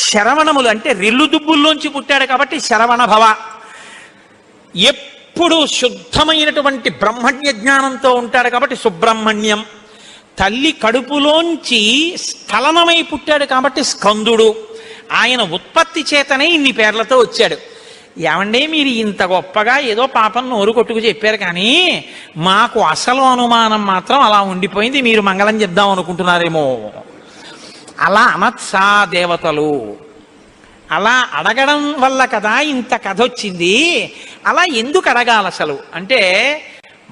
శరవణములు అంటే రెల్లు దుబ్బుల్లోంచి పుట్టాడు కాబట్టి శరవణ భవ. ఎప్పుడు శుద్ధమైనటువంటి బ్రహ్మణ్య జ్ఞానంతో ఉంటాడు కాబట్టి సుబ్రహ్మణ్యం. తల్లి కడుపులోంచి స్ఖలనమై పుట్టాడు కాబట్టి స్కందుడు. ఆయన ఉత్పత్తి చేతనే ఇన్ని పేర్లతో వచ్చాడు. ఏమంటే మీరు ఇంత గొప్పగా ఏదో పాపం నోరు కొట్టుకు చెప్పారు, కానీ మాకు అసలు అనుమానం మాత్రం అలా ఉండిపోయింది, మీరు మంగళం చెప్దాం అనుకుంటున్నారేమో. అలా అనత్సా దేవతలు, అలా అడగడం వల్ల కదా ఇంత కథ వచ్చింది. అలా ఎందుకు అడగాలి అసలు అంటే,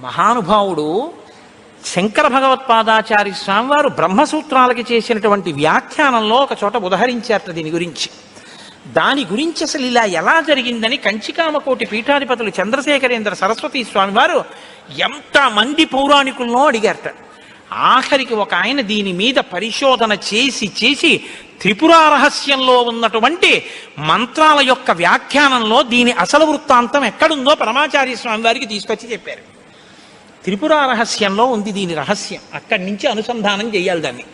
మహానుభావుడు శంకర భగవత్పాదాచార్య స్వామి వారు బ్రహ్మసూత్రాలకి చేసినటువంటి వ్యాఖ్యానంలో ఒక చోట ఉదహరించారట దీని గురించి. దాని గురించి అసలు ఇలా ఎలా జరిగిందని కంచికామకోటి పీఠాధిపతులు చంద్రశేఖరేంద్ర సరస్వతి స్వామి వారు ఎంతమంది పౌరాణికులను అడిగారట. ఆఖరికి ఒక ఆయన దీని మీద పరిశోధన చేసి త్రిపురా రహస్యంలో ఉన్నటువంటి మంత్రాల యొక్క వ్యాఖ్యానంలో దీని అసలు వృత్తాంతం ఎక్కడుందో పరమాచార్య స్వామి వారికి తీసుకొచ్చి చెప్పారు. త్రిపురా రహస్యంలో ఉంది దీని రహస్యం, అక్కడి నుంచి అనుసంధానం చేయాలి దాన్ని.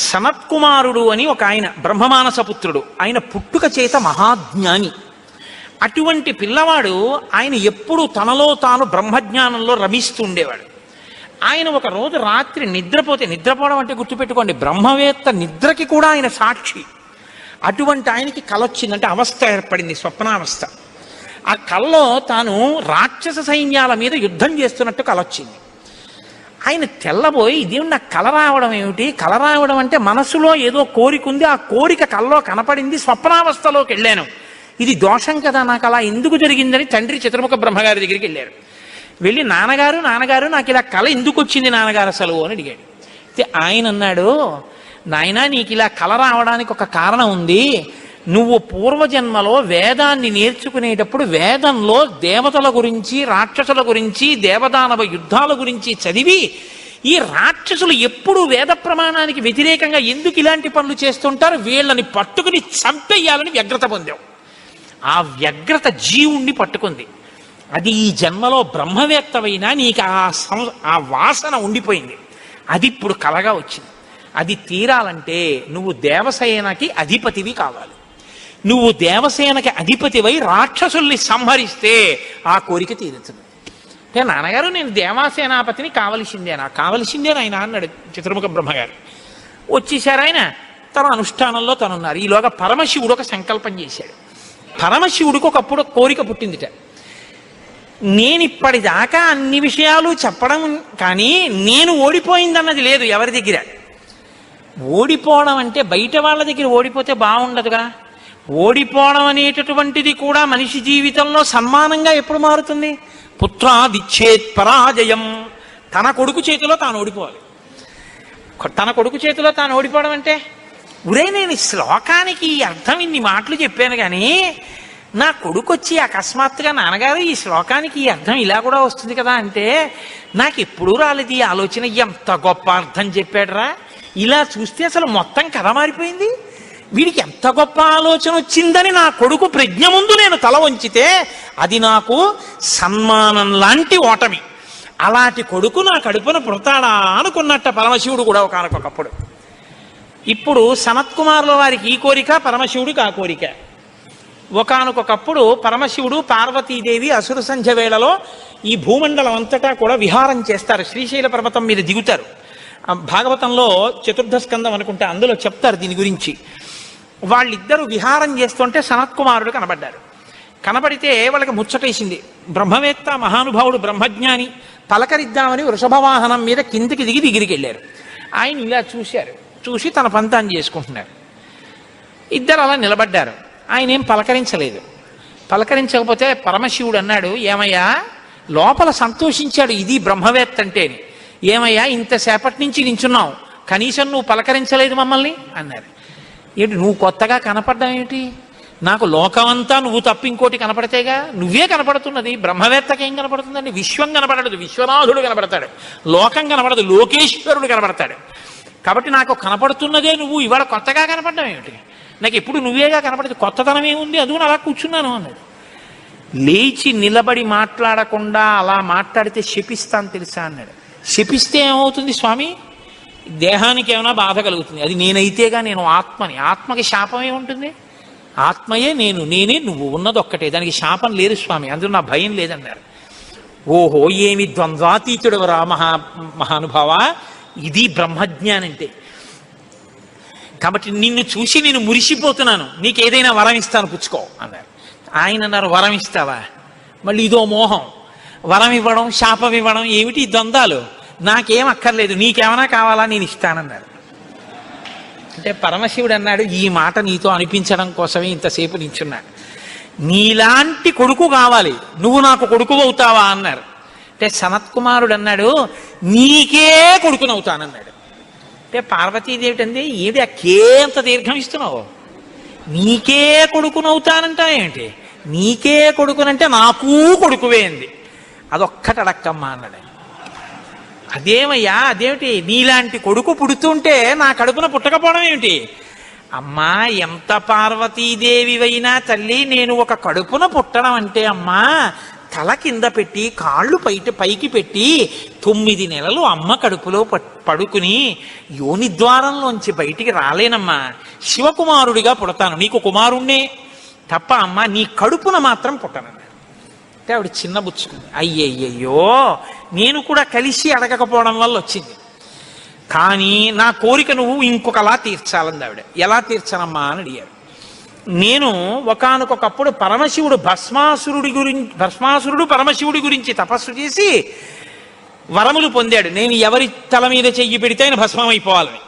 సనత్కుమారుడు అని ఒక ఆయన బ్రహ్మమానసపుత్రుడు, ఆయన పుట్టుక చేత మహాజ్ఞాని. అటువంటి పిల్లవాడు ఆయన ఎప్పుడూ తనలో తాను బ్రహ్మజ్ఞానంలో రమిస్తూ ఉండేవాడు. ఆయన ఒక రోజు రాత్రి నిద్రపోవడం అంటే గుర్తుపెట్టుకోండి, బ్రహ్మవేత్త నిద్రకి కూడా ఆయన సాక్షి. అటువంటి ఆయనకి కల వచ్చిందంటే అవస్థ ఏర్పడింది, స్వప్నావస్థ. ఆ కల్లో తాను రాక్షస సైన్యాల మీద యుద్ధం చేస్తున్నట్టు కల వచ్చింది. ఆయన తెల్లబోయి ఇదేమి నాకు కల రావడం ఏమిటి, కల రావడం అంటే మనసులో ఏదో కోరిక ఉంది, ఆ కోరిక కల్లో కనపడింది, స్వప్నావస్థలోకి వెళ్ళాను, ఇది దోషం కదా, నాకు అలా ఎందుకు జరిగిందని తండ్రి చతుర్ముఖ బ్రహ్మగారి దగ్గరికి వెళ్ళారు. వెళ్ళి నాన్నగారు నాకు ఇలా కల ఎందుకు వచ్చింది నాన్నగారు అసలు అని అడిగాడు. అయితే ఆయన అన్నాడు, నాయనా నీకు ఇలా కల రావడానికి ఒక కారణం ఉంది. నువ్వు పూర్వజన్మలో వేదాన్ని నేర్చుకునేటప్పుడు వేదంలో దేవతల గురించి రాక్షసుల గురించి దేవదానవ యుద్ధాల గురించి చదివి, ఈ రాక్షసులు ఎప్పుడు వేద ప్రమాణానికి వ్యతిరేకంగా ఎందుకు ఇలాంటి పనులు చేస్తుంటారు, వీళ్ళని పట్టుకుని చంపేయాలని వ్యగ్రత పొందావు. ఆ వ్యగ్రత జీవుణ్ణి పట్టుకుంది. అది ఈ జన్మలో బ్రహ్మవేత్తవైనా నీకు ఆ వాసన ఉండిపోయింది. అది ఇప్పుడు కలగా వచ్చింది. అది తీరాలంటే నువ్వు దేవసేనకి అధిపతివి కావాలి. నువ్వు దేవసేనకి అధిపతివై రాక్షసుల్ని సంహరిస్తే ఆ కోరిక తీరుతుంది. అంటే నాన్నగారు నేను దేవాసేనాపతిని కావలసిందేనా ఆయన అన్నాడు చతుర్ముఖ బ్రహ్మగారు. వచ్చేసారు ఆయన, తన అనుష్ఠానంలో తనున్నారు. ఈలోగా పరమశివుడు ఒక సంకల్పం చేశాడు. పరమశివుడికి ఒకప్పుడు కోరిక పుట్టిందిట, నేనిప్పటిదాకా అన్ని విషయాలు చెప్పడం కానీ నేను ఓడిపోయిందన్నది లేదు ఎవరి దగ్గర. ఓడిపోవడం అంటే బయట వాళ్ళ దగ్గర ఓడిపోతే బాగుండదుగా. ఓడిపోవడం అనేటటువంటిది కూడా మనిషి జీవితంలో సన్మానంగా ఎప్పుడు మారుతుంది? పుత్రాదిచ్చేత్ పరాజయం. తన కొడుకు చేతిలో తాను ఓడిపోవాలి. తన కొడుకు చేతిలో తాను ఓడిపోవడం అంటే, ఉరే నేను ఈ శ్లోకానికి అర్థం ఇన్ని మాటలు చెప్పాను కానీ నా కొడుకు వచ్చి అకస్మాత్తుగా నాన్నగారు ఈ శ్లోకానికి ఈ అర్థం ఇలా కూడా వస్తుంది కదా అంటే నాకు ఎప్పుడూ రాలేదు ఈ ఆలోచన. ఎంత గొప్ప అర్థం చెప్పాడరా, ఇలా చూస్తే అసలు మొత్తం కథ మారిపోయింది, వీడికి ఎంత గొప్ప ఆలోచన వచ్చిందని నా కొడుకు ప్రజ్ఞ ముందు నేను తల వంచితే అది నాకు సన్మానం లాంటి ఓటమి. అలాంటి కొడుకు నా కడుపున పుడతాడా అనుకున్నట్ట పరమశివుడు కూడా ఒకనకొకప్పుడు. ఇప్పుడు సనత్కుమారుల వారికి ఈ కోరిక, పరమశివుడికి ఆ కోరిక. ఒకనకొకప్పుడు పరమశివుడు పార్వతీదేవి అసుర సంధ్య వేళలో ఈ భూమండలం అంతటా కూడా విహారం చేస్తారు. శ్రీశైల పర్వతం మీద దిగుతారు. భాగవతంలో చతుర్థ స్కందం అనుకుంటే అందులో చెప్తారు దీని గురించి. వాళ్ళిద్దరూ విహారం చేస్తుంటే సనత్కుమారుడు కనబడ్డారు. కనబడితే వాళ్ళకి ముచ్చటేసింది. బ్రహ్మవేత్త మహానుభావుడు బ్రహ్మజ్ఞాని, పలకరిద్దామని వృషభవాహనం మీద కిందికి దిగి దగ్గరికి వెళ్ళారు. ఆయన ఇలా చూశారు, చూసి తన పంతాన్ని చేసుకుంటున్నారు. ఇద్దరు అలా నిలబడ్డారు. ఆయన ఏం పలకరించలేదు. పలకరించకపోతే పరమశివుడు అన్నాడు, ఏమయ్యా లోపల సంతోషించాడు ఇది బ్రహ్మవేత్త అంటేని, ఏమయ్యా ఇంతసేపటి నుంచి నించున్నావు, కనీసం నువ్వు పలకరించలేదు మమ్మల్ని అన్నారు. ఏంటి నువ్వు కొత్తగా కనపడ్డం ఏమిటి, నాకు లోకమంతా నువ్వు తప్ప ఇంకోటి కనపడితేగా, నువ్వే కనపడుతున్నది, బ్రహ్మవేత్తకి ఏం కనపడుతుందండి? విశ్వం కనపడదు, విశ్వనాథుడు కనపడతాడు. లోకం కనపడదు, లోకేశ్వరుడు కనపడతాడు. కాబట్టి నాకు కనపడుతున్నదే నువ్వు, ఇవాళ కొత్తగా కనపడడం ఏమిటి, నాకు ఎప్పుడు నువ్వేగా కనపడదు, కొత్తతనం ఏముంది, అందుకని అలా కూర్చున్నాను అన్నాడు. లేచి నిలబడి మాట్లాడకుండా అలా మాట్లాడితే శపిస్తాను తెలుసా అన్నాడు. శపిస్తే ఏమవుతుంది స్వామి? దేహానికి ఏమైనా బాధ కలుగుతుంది, అది నేనైతేగా, నేను ఆత్మని, ఆత్మకి శాపం ఏముంటుంది? ఆత్మయే నేను, నేనే నువ్వు, ఉన్నది ఒక్కటే, దానికి శాపం లేదు స్వామి, అందులో నా భయం లేదన్నారు. ఓహో ఏమి ద్వంద్వాతీతుడు రా మహానుభావ, ఇది బ్రహ్మజ్ఞానం అంటే. కాబట్టి నిన్ను చూసి నేను మురిసిపోతున్నాను, నీకేదైనా వరం ఇస్తాను పుచ్చుకో అన్నారు. ఆయన అన్నారు, వరం ఇస్తావా? మళ్ళీ ఇదో మోహం, వరం ఇవ్వడం శాపం ఇవ్వడం ఏమిటి ద్వంద్వాలు, నాకేం అక్కర్లేదు, నీకేమైనా కావాలా నేను ఇస్తానన్నారు. అంటే పరమశివుడు అన్నాడు, ఈ మాట నీతో అనిపించడం కోసమే ఇంతసేపు నించున్నాడు, నీలాంటి కొడుకు కావాలి, నువ్వు నాకు కొడుకు అవుతావా అన్నారు. అంటే సనత్కుమారుడు అన్నాడు, నీకే కొడుకునవుతానన్నాడు. అంటే పార్వతీదేవి అంది, ఏది అకేంత దీర్ఘం ఇస్తున్నావు, నీకే కొడుకునవుతానంటా ఏంటి, నీకే కొడుకునంటే నాకు కొడుకువే అంది. అదొక్కటి అడక్కమ్మా అన్నాడు. అదేమయ్యా అదేమిటి, నీలాంటి కొడుకు పుడుతుంటే నా కడుపున పుట్టకపోవడం ఏమిటి? అమ్మా ఎంత పార్వతీదేవివైనా తల్లి, నేను ఒక కడుపున పుట్టడం అంటే అమ్మా తల కింద పెట్టి కాళ్ళు పైకి పెట్టి 9 నెలలు అమ్మ కడుపులో పడుకుని యోని ద్వారంలోంచి బయటికి రాలేనమ్మా, శివకుమారుడిగా పుడతాను, నీకు కుమారుణ్ణే తప్ప అమ్మ నీ కడుపున మాత్రం పుట్టనన్నాడు. అంటే ఆవిడ చిన్న బుచ్చుకుంది, అయ్యయ్యో నేను కూడా కలిసి అడగకపోవడం వల్ల వచ్చింది, కానీ నా కోరిక నువ్వు ఇంకొకలా తీర్చాలంది ఆవిడ. ఎలా తీర్చనమ్మా అని అడిగారు. నేను ఒకానొకప్పుడు పరమశివుడు భస్మాసురుడు పరమశివుడి గురించి తపస్సు చేసి వరములు పొందాడు, నేను ఎవరి తల మీద చెయ్యి పెడితే ఆయన భస్మం అయిపోవాలని.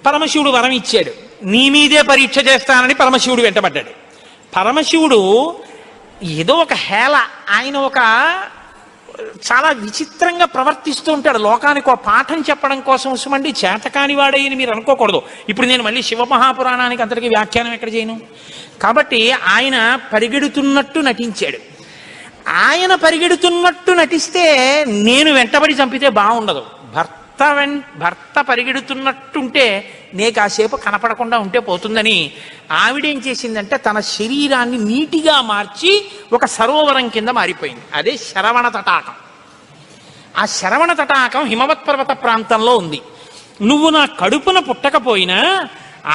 పరమశివుడు వరం ఇచ్చాడు, నీ మీదే పరీక్ష చేస్తానని పరమశివుడు వెంటబడ్డాడు. పరమశివుడు ఏదో ఒక హేళ, ఆయన ఒక చాలా విచిత్రంగా ప్రవర్తిస్తూ ఉంటాడు. లోకానికి ఒక పాఠం చెప్పడం కోసం ఉసుమండి చేతకాని వాడయ్యని మీరు అనుకోకూడదు. ఇప్పుడు నేను మళ్ళీ శివమహాపురాణానికి అంతటికి వ్యాఖ్యానం ఎక్కడ చేయను. కాబట్టి ఆయన పరిగెడుతున్నట్టు నటించాడు. ఆయన పరిగెడుతున్నట్టు నటిస్తే నేను వెంటబడి చంపితే బాగుండదు. భర్త పరిగెడుతున్నట్టుంటే నే కాసేపు కనపడకుండా ఉంటే పోతుందని ఆవిడేం చేసిందంటే తన శరీరాన్ని నీటిగా మార్చి ఒక సరోవరం కింద మారిపోయింది. అదే శరవణ తటాకం. ఆ శరవణ తటాకం హిమవత్ పర్వత ప్రాంతంలో ఉంది. నువ్వు నా కడుపున పుట్టకపోయినా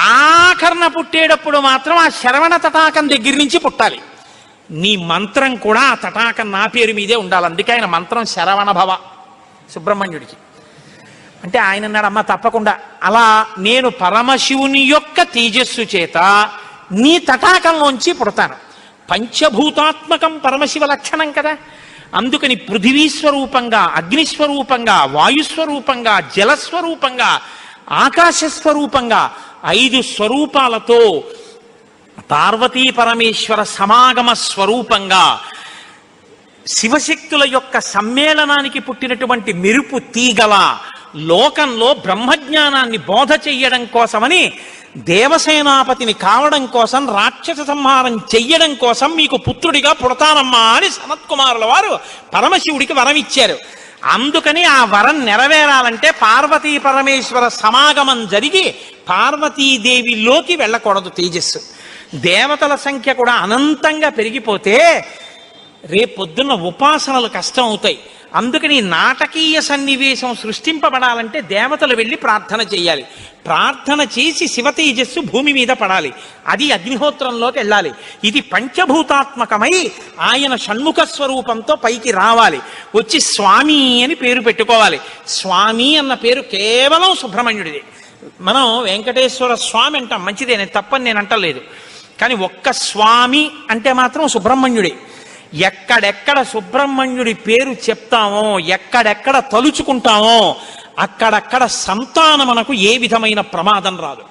ఆఖరణ పుట్టేటప్పుడు మాత్రం ఆ శరవణ తటాకం దగ్గర నుంచి పుట్టాలి. నీ మంత్రం కూడా ఆ తటాకం నా పేరు మీదే ఉండాలి. అందుకే ఆయన మంత్రం శరవణ భవ సుబ్రహ్మణ్యుడికి. అంటే ఆయన అన్నాడు, అమ్మ తప్పకుండా, అలా నేను పరమశివుని యొక్క తేజస్సు చేత నీ తటాకంలోంచి పుడతాను. పంచభూతాత్మకం పరమశివ లక్షణం కదా, అందుకని పృథివీస్వరూపంగా, అగ్నిస్వరూపంగా, వాయుస్వరూపంగా, జలస్వరూపంగా, ఆకాశస్వరూపంగా 5 స్వరూపాలతో పార్వతీ పరమేశ్వర సమాగమ స్వరూపంగా శివశక్తుల యొక్క సమ్మేళనానికి పుట్టినటువంటి మెరుపు తీగల లోకంలో బ్రహ్మజ్ఞానాన్ని బోధ చెయ్యడం కోసమని దేవసేనాపతిని కావడం కోసం, రాక్షస సంహారం చెయ్యడం కోసం మీకు పుత్రుడిగా పుడతానమ్మా అని సనత్కుమారుల వారు పరమశివుడికి వరం ఇచ్చారు. అందుకని ఆ వరం నెరవేరాలంటే పార్వతీ పరమేశ్వర సమాగమం జరిగి పార్వతీదేవిలోకి వెళ్ళకూడదు తేజస్సు. దేవతల సంఖ్య కూడా అనంతంగా పెరిగిపోతే రేపొద్దున్న ఉపాసనలు కష్టం అవుతాయి. అందుకని నాటకీయ సన్నివేశం సృష్టింపబడాలంటే దేవతలు వెళ్ళి ప్రార్థన చేయాలి. ప్రార్థన చేసి శివతేజస్సు భూమి మీద పడాలి. అది అగ్నిహోత్రంలోకి వెళ్ళాలి. ఇది పంచభూతాత్మకమై ఆయన షణ్ముఖ స్వరూపంతో పైకి రావాలి. వచ్చి స్వామి అని పేరు పెట్టుకోవాలి. స్వామి అన్న పేరు కేవలం సుబ్రహ్మణ్యుడిది. మనం వెంకటేశ్వర స్వామి అంటాం, మంచిదే, నేను తప్పని నేను అంటలేదు. కానీ ఒక్క స్వామి అంటే మాత్రం సుబ్రహ్మణ్యుడే. ఎక్కడెక్కడ సుబ్రహ్మణ్యుడి పేరు చెప్తామో, ఎక్కడెక్కడ తలుచుకుంటామో అక్కడక్కడ సంతానమునకు ఏ విధమైన ప్రమాదం రాదు.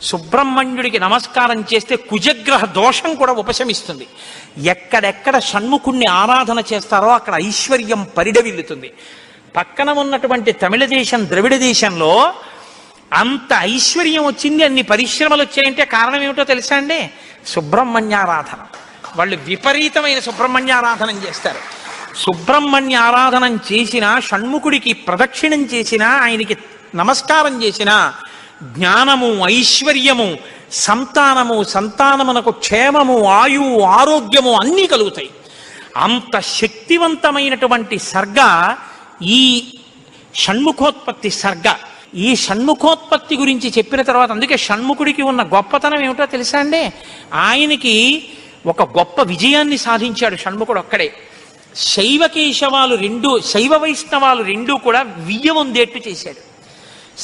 సుబ్రహ్మణ్యుడికి నమస్కారం చేస్తే కుజగ్రహ దోషం కూడా ఉపశమిస్తుంది. ఎక్కడెక్కడ షణ్ముఖుణ్ణి ఆరాధన చేస్తారో అక్కడ ఐశ్వర్యం పరిడవిల్లుతుంది. పక్కన ఉన్నటువంటి తమిళ దేశం, ద్రవిడ దేశంలో అంత ఐశ్వర్యం వచ్చింది, అన్ని పరిశ్రమలు వచ్చాయంటే కారణం ఏమిటో తెలుసా అండి? సుబ్రహ్మణ్యారాధన. వాళ్ళు విపరీతమైన సుబ్రహ్మణ్యారాధనం చేస్తారు. సుబ్రహ్మణ్య ఆరాధనం చేసినా, షణ్ముఖుడికి ప్రదక్షిణం చేసినా, ఆయనకి నమస్కారం చేసినా జ్ఞానము, ఐశ్వర్యము, సంతానమునకు క్షేమము, ఆయువు, ఆరోగ్యము అన్నీ కలుగుతాయి. అంత శక్తివంతమైనటువంటి సర్గ ఈ షణ్ముఖోత్పత్తి సర్గ. ఈ షణ్ముఖోత్పత్తి గురించి చెప్పిన తర్వాత, అందుకే షణ్ముఖుడికి ఉన్న గొప్పతనం ఏమిటో తెలుసా అండి? ఆయనకి ఒక గొప్ప విజయాన్ని సాధించాడు షణ్ముఖుడు ఒక్కడే. శైవ వైష్ణవాలు రెండూ కూడా వియ్యముందేట్టు చేశాడు.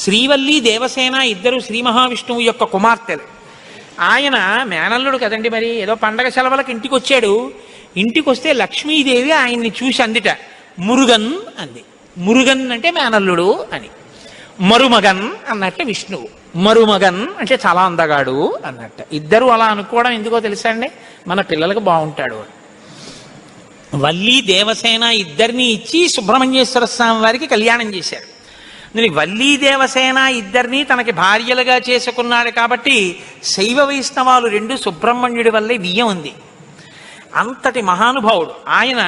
శ్రీవల్లి, దేవసేన ఇద్దరు శ్రీ మహావిష్ణువు యొక్క కుమార్తెలు. ఆయన మేనల్లుడు కదండి, మరి ఏదో పండగ సెలవులకు ఇంటికి వచ్చాడు. ఇంటికి వస్తే లక్ష్మీదేవి ఆయన్ని చూసి అందిట, మురుగన్ అంది. మురుగన్ అంటే మేనల్లుడు అని. మరుమగన్ అన్నట్టు విష్ణువు. మరుమగన్ అంటే చాలా అందగాడు అన్నట్ట. ఇద్దరు అలా అనుకోవడం ఎందుకో తెలుసా అండి? మన పిల్లలకు బాగుంటాడు. వల్లి, దేవసేన ఇద్దరిని ఇచ్చి సుబ్రహ్మణ్యేశ్వర స్వామి వారికి కళ్యాణం చేశారు. వల్లి, దేవసేన ఇద్దరిని తనకి భార్యలుగా చేసుకున్నాడు కాబట్టి శైవ వైష్ణవాలు రెండు సుబ్రహ్మణ్యుడి వల్లే వియ్యం ఉంది. అంతటి మహానుభావుడు ఆయన.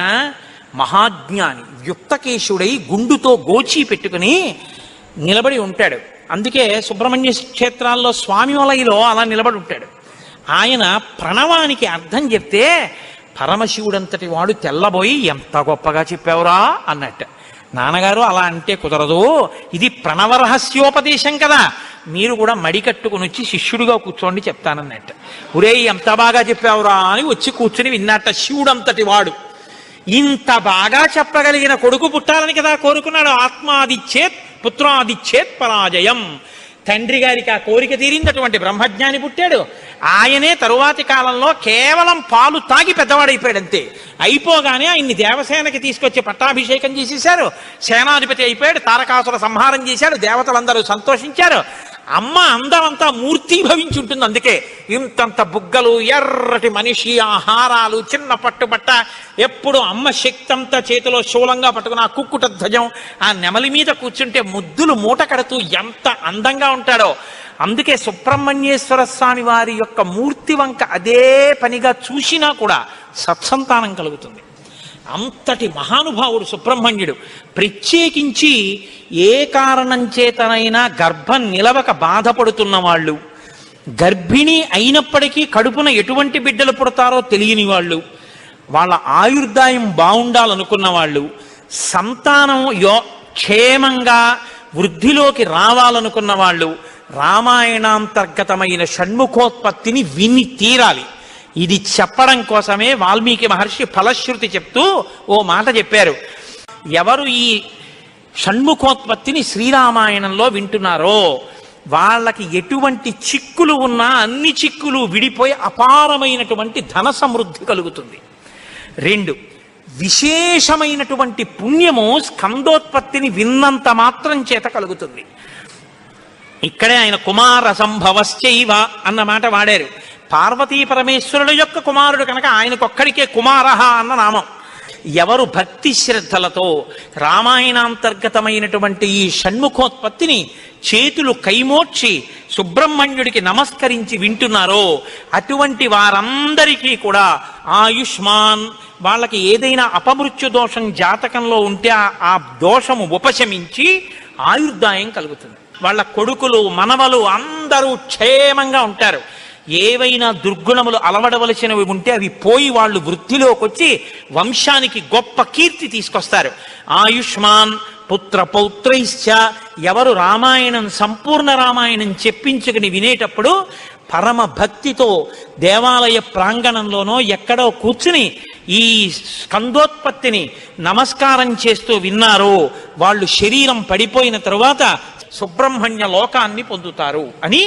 మహాజ్ఞాని, యుక్తకేశుడై గుండుతో గోచి పెట్టుకుని నిలబడి ఉంటాడు. అందుకే సుబ్రహ్మణ్య క్షేత్రాల్లో స్వామి వలయలో అలా నిలబడి ఉంటాడు. ఆయన ప్రణవానికి అర్థం చెప్తే పరమశివుడంతటి వాడు తెల్లబోయి, ఎంత గొప్పగా చెప్పావురా అన్నట్టు. నాన్నగారు అలా అంటే కుదరదు, ఇది ప్రణవ రహస్యోపదేశం కదా, మీరు కూడా మడి కట్టుకుని వచ్చి శిష్యుడిగా కూర్చోండి చెప్తానన్నట్టు. ఒరే ఎంత బాగా చెప్పావురా అని వచ్చి కూర్చుని విన్నట్ట. శివుడంతటి వాడు ఇంత బాగా చెప్పగలిగిన కొడుకు పుట్టాలని కదా కోరుకున్నాడు. ఆత్మాదిచ్చేత్ పుత్రాదిచ్చేత్ పరాజయం. తండ్రి గారికి ఆ కోరిక తీరిందటువంటి బ్రహ్మజ్ఞాని పుట్టాడు. ఆయనే తరువాతి కాలంలో కేవలం పాలు తాగి పెద్దవాడైపోయాడు. అయిపోగానే ఆయన్ని దేవసేనకి తీసుకొచ్చి పట్టాభిషేకం చేసేశారు. సేనాధిపతి అయిపోయాడు. తారకాసుర సంహారం చేశాడు. దేవతలందరూ సంతోషించారు. అమ్మ అందరంతా మూర్తీభవించి ఉంటుంది. అందుకే ఇంతంత బుగ్గలు, ఎర్రటి మనిషి, ఆహారాలు, చిన్న పట్టుబట్ట, ఎప్పుడు అమ్మ శక్తి అంతా చేతిలో శూలంగా పట్టుకుని ఆ కుక్కుట ధ్వజం, ఆ నెమలి మీద కూర్చుంటే ముద్దులు మూట కడుతూ ఎంత అందంగా ఉంటాడో. అందుకే సుబ్రహ్మణ్యేశ్వర స్వామి వారి యొక్క మూర్తి వంక అదే పనిగా చూసినా కూడా సత్సంతానం కలుగుతుంది. అంతటి మహానుభావుడు సుబ్రహ్మణ్యుడు. ప్రత్యేకించి ఏ కారణం చేతనైనా గర్భం నిలవక బాధపడుతున్న వాళ్ళు, గర్భిణి అయినప్పటికీ కడుపున ఎటువంటి బిడ్డలు పుడతారో తెలియని వాళ్ళు, వాళ్ళ ఆయుర్దాయం బాగుండాలనుకున్న వాళ్ళు, సంతానం క్షేమంగా వృద్ధిలోకి రావాలనుకున్న వాళ్ళు రామాయణాంతర్గతమైన షణ్ముఖోత్పత్తిని విని తీరాలి. ఇది చెప్పడం కోసమే వాల్మీకి మహర్షి ఫలశ్రుతి చెప్తూ ఓ మాట చెప్పారు. ఎవరు ఈ షణ్ముఖోత్పత్తిని శ్రీరామాయణంలో వింటున్నారో వాళ్ళకి ఎటువంటి చిక్కులు ఉన్నా అన్ని చిక్కులు విడిపోయి అపారమైనటువంటి ధన సమృద్ధి కలుగుతుంది. 2, విశేషమైనటువంటి పుణ్యము స్కందోత్పత్తిని విన్నంత మాత్రం చేత కలుగుతుంది. ఇక్కడే ఆయన కుమార సంభవశ్చైవ అన్న మాట వాడారు. పార్వతీ పరమేశ్వరుల యొక్క కుమారుడు కనుక ఆయనకొక్కడికే కుమారః అన్న నామం. ఎవరు భక్తి శ్రద్ధలతో రామాయణాంతర్గతమైనటువంటి ఈ షణ్ముఖోత్పత్తిని చేతులు కైమోర్చి సుబ్రహ్మణ్యుడికి నమస్కరించి వింటున్నారో అటువంటి వారందరికీ కూడా ఆయుష్మాన్, వాళ్ళకి ఏదైనా అపమృత్యు దోషం జాతకంలో ఉంటే ఆ దోషము ఉపశమించి ఆయుర్దాయం కలుగుతుంది. వాళ్ళ కొడుకులు మనవలు అందరూ క్షేమంగా ఉంటారు. ఏవైనా దుర్గుణములు అలవడవలసినవి ఉంటే అవి పోయి వాళ్ళు వృద్ధిలోకి వచ్చి వంశానికి గొప్ప కీర్తి తీసుకొస్తారు. ఆయుష్మాన్ పుత్ర పౌత్రైశ్చ, ఎవరు రామాయణం సంపూర్ణ రామాయణం చెప్పించుకుని వినేటప్పుడు పరమ భక్తితో దేవాలయ ప్రాంగణంలోనో ఎక్కడో కూర్చుని ఈ స్కందోత్పత్తిని నమస్కారం చేస్తూ విన్నారో వాళ్ళు శరీరం పడిపోయిన తరువాత సుబ్రహ్మణ్య లోకాన్ని పొందుతారు అని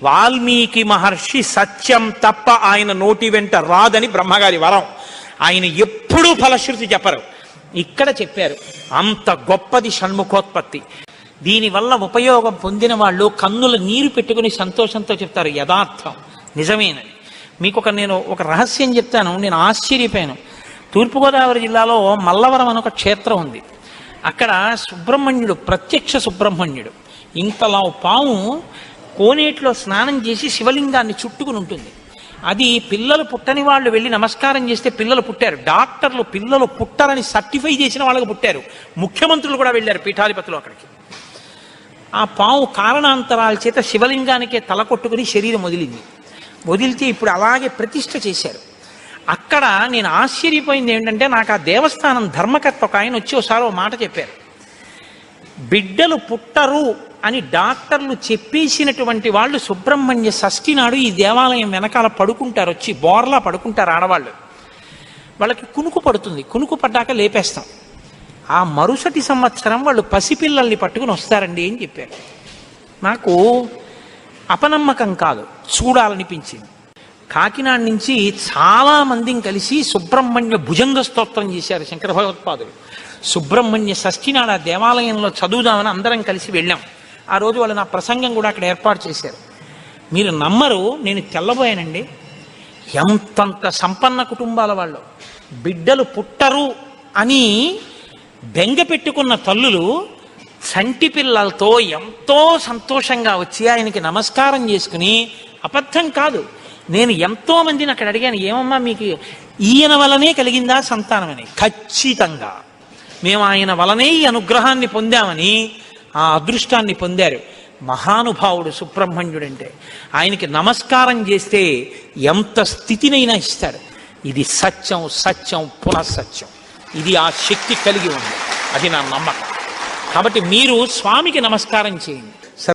వాల్మీకి మహర్షి సత్యం తప్ప ఆయన నోటి వెంట రాదని బ్రహ్మగారి వరం. ఆయన ఎప్పుడూ ఫలశ్రుతి చెప్పరు, ఇక్కడ చెప్పారు. అంత గొప్పది షణ్ముఖోత్పత్తి. దీనివల్ల ఉపయోగం పొందిన వాళ్ళు కన్నుల నీరు పెట్టుకుని సంతోషంతో చెప్తారు యథార్థం నిజమేనని. మీకు నేను ఒక రహస్యం చెప్తాను, నేను ఆశ్చర్యపోయాను. తూర్పుగోదావరి జిల్లాలో మల్లవరం అని ఒక క్షేత్రం ఉంది. అక్కడ సుబ్రహ్మణ్యుడు, ప్రత్యక్ష సుబ్రహ్మణ్యుడు, ఇంతలా పాము కోనేటిలో స్నానం చేసి శివలింగాన్ని చుట్టుకుని ఉంటుంది. అది పిల్లలు పుట్టని వాళ్ళు వెళ్ళి నమస్కారం చేస్తే పిల్లలు పుట్టారు. డాక్టర్లు పిల్లలు పుట్టరని సర్టిఫై చేసిన వాళ్ళకి పుట్టారు. ముఖ్యమంత్రులు కూడా వెళ్ళారు పీఠాధిపతులు అక్కడికి. ఆ పాము కారణాంతరాల చేత శివలింగానికే తల కొట్టుకుని శరీరం వదిలితే ఇప్పుడు అలాగే ప్రతిష్ఠ చేశారు. అక్కడ నేను ఆశ్చర్యపోయింది ఏంటంటే, నాకు ఆ దేవస్థానం ధర్మకర్త ఒక ఆయన వచ్చి ఒకసారి ఓ మాట చెప్పారు. బిడ్డలు పుట్టరు అని డాక్టర్లు చెప్పేసినటువంటి వాళ్ళు సుబ్రహ్మణ్య షష్ఠి నాడు ఈ దేవాలయం వెనకాల పడుకుంటారు, వచ్చి బోర్లా పడుకుంటారు ఆడవాళ్ళు. వాళ్ళకి కునుకు పడుతుంది, కునుకు పడ్డాక లేపేస్తాం. ఆ మరుసటి సంవత్సరం వాళ్ళు పసిపిల్లల్ని పట్టుకుని వస్తారండి అని చెప్పారు. నాకు అపనమ్మకం కాదు, చూడాలనిపించింది. కాకినాడ నుంచి చాలా మందిని కలిసి సుబ్రహ్మణ్య భుజంగ స్తోత్రం చేశారు శంకర భగవత్పాదులు. సుబ్రహ్మణ్య షష్ఠి నాడు ఆ దేవాలయంలో చదువుదామని అందరం కలిసి వెళ్ళాం. ఆ రోజు వాళ్ళు నా ప్రసంగం కూడా అక్కడ ఏర్పాటు చేశారు. మీరు నమ్మరు, నేను తెల్లబోయానండి. ఎంతంత సంపన్న కుటుంబాల వాళ్ళు బిడ్డలు పుట్టరు అని బెంగ పెట్టుకున్న తల్లులు చంటి పిల్లలతో ఎంతో సంతోషంగా వచ్చి ఆయనకి నమస్కారం చేసుకుని, అబద్ధం కాదు, నేను ఎంతో మందిని అక్కడ అడిగాను, ఏమమ్మా మీకు ఈయన వలనే కలిగిందా సంతానం అని. ఖచ్చితంగా మేము ఆయన వలనే ఈ అనుగ్రహాన్ని పొందామని ఆ అదృష్టాన్ని పొందారు. మహానుభావుడు సుబ్రహ్మణ్యుడంటే. ఆయనకి నమస్కారం చేస్తే ఎంత స్థితినైనా ఇస్తాడు. ఇది సత్యం, సత్యం పునఃసత్యం. ఇది ఆ శక్తి కలిగి ఉంది, అది నా నమ్మకం. కాబట్టి మీరు స్వామికి నమస్కారం చేయండి.